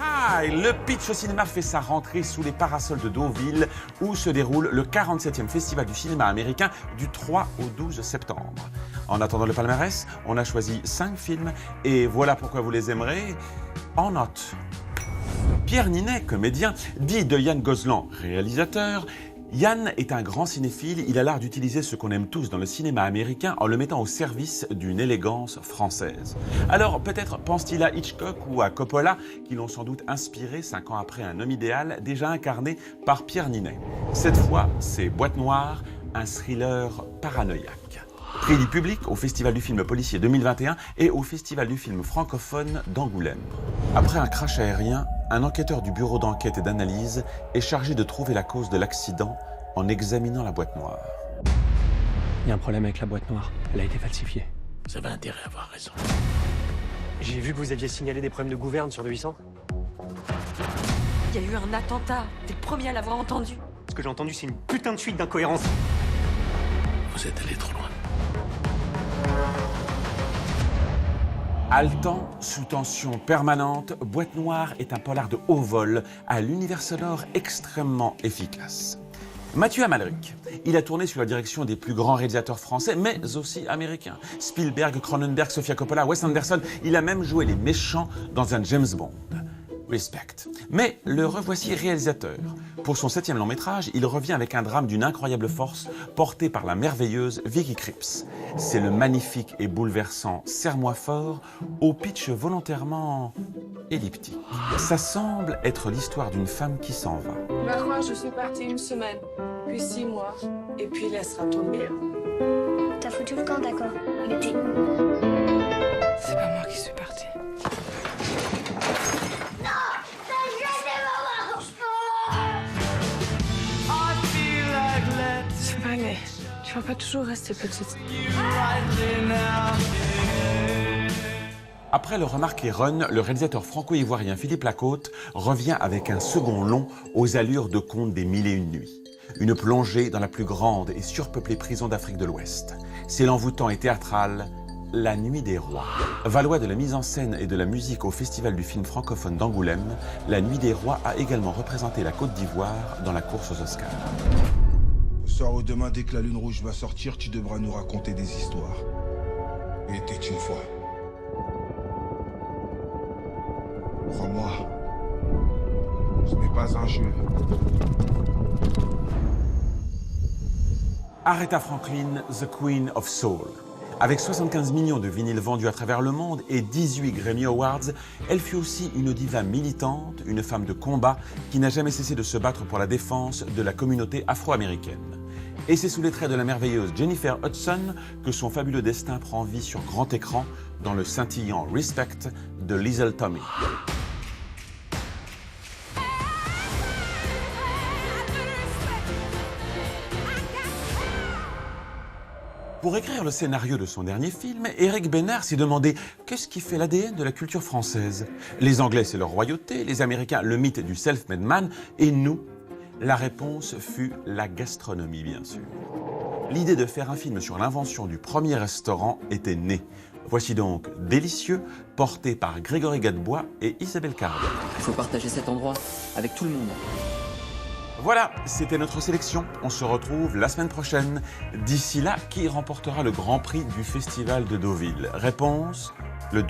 Ah, et le pitch au cinéma fait sa rentrée sous les parasols de Deauville, où se déroule le 47e Festival du cinéma américain du 3 au 12 septembre. En attendant le palmarès, on a choisi 5 films, et voilà pourquoi vous les aimerez en note. Pierre Ninet, comédien, dit de Yann Gozlan, réalisateur. Yann est un grand cinéphile, il a l'art d'utiliser ce qu'on aime tous dans le cinéma américain en le mettant au service d'une élégance française. Alors peut-être pense-t-il à Hitchcock ou à Coppola, qui l'ont sans doute inspiré 5 ans après Un homme idéal, déjà incarné par Pierre Ninet. Cette fois, c'est Boîte noire, un thriller paranoïaque. Prix du public au Festival du film policier 2021 et au Festival du film francophone d'Angoulême. Après un crash aérien, un enquêteur du bureau d'enquête et d'analyse est chargé de trouver la cause de l'accident en examinant la boîte noire. Il y a un problème avec la boîte noire. Elle a été falsifiée. Vous avez intérêt à avoir raison. J'ai vu que vous aviez signalé des problèmes de gouverne sur le 800. Il y a eu un attentat. T'es le premier à l'avoir entendu. Ce que j'ai entendu, c'est une putain de suite d'incohérences. Vous êtes allé trop loin. Haletant, sous tension permanente, Boîte noire est un polar de haut vol à l'univers sonore extrêmement efficace. Mathieu Amalric, il a tourné sous la direction des plus grands réalisateurs français, mais aussi américains. Spielberg, Cronenberg, Sofia Coppola, Wes Anderson, il a même joué les méchants dans un James Bond. Respect. Mais le revoici réalisateur. Pour son 7e long métrage, il revient avec un drame d'une incroyable force porté par la merveilleuse Vicky Krieps. C'est le magnifique et bouleversant Serre-moi fort au pitch volontairement elliptique. Ça semble être l'histoire d'une femme qui s'en va. Tu vas croire, je suis partie 1 semaine, puis 6 mois, et puis laissera tomber. T'as foutu le camp, d'accord. Mais t'es où? C'est pas moi qui suis partie. C'est vrai, mais tu vas pas toujours rester petite. Après le remarqué Run, le réalisateur franco-ivoirien Philippe Lacôte revient avec un second long aux allures de conte des 1001 nuits. Une plongée dans la plus grande et surpeuplée prison d'Afrique de l'Ouest. C'est l'envoûtant et théâtral La Nuit des Rois. Valois de la mise en scène et de la musique au Festival du film francophone d'Angoulême, La Nuit des Rois a également représenté la Côte d'Ivoire dans la course aux Oscars. Ce soir ou demain, dès que la lune rouge va sortir, tu devras nous raconter des histoires. Il était une fois. Crois-moi, ce n'est pas un jeu. Aretha Franklin, The Queen of Soul. Avec 75 millions de vinyles vendus à travers le monde et 18 Grammy Awards, elle fut aussi une diva militante, une femme de combat qui n'a jamais cessé de se battre pour la défense de la communauté afro-américaine. Et c'est sous les traits de la merveilleuse Jennifer Hudson que son fabuleux destin prend vie sur grand écran dans le scintillant Respect de Liesl Tommy. Pour écrire le scénario de son dernier film, Éric Bénard s'est demandé qu'est-ce qui fait l'ADN de la culture française. Les Anglais, c'est leur royauté, les Américains, le mythe du self-made man, et nous, la réponse fut la gastronomie, bien sûr. L'idée de faire un film sur l'invention du premier restaurant était née. Voici donc Délicieux, porté par Grégory Gadebois et Isabelle Carré. Il faut partager cet endroit avec tout le monde. Voilà, c'était notre sélection. On se retrouve la semaine prochaine. D'ici là, qui remportera le Grand Prix du Festival de Deauville? Réponse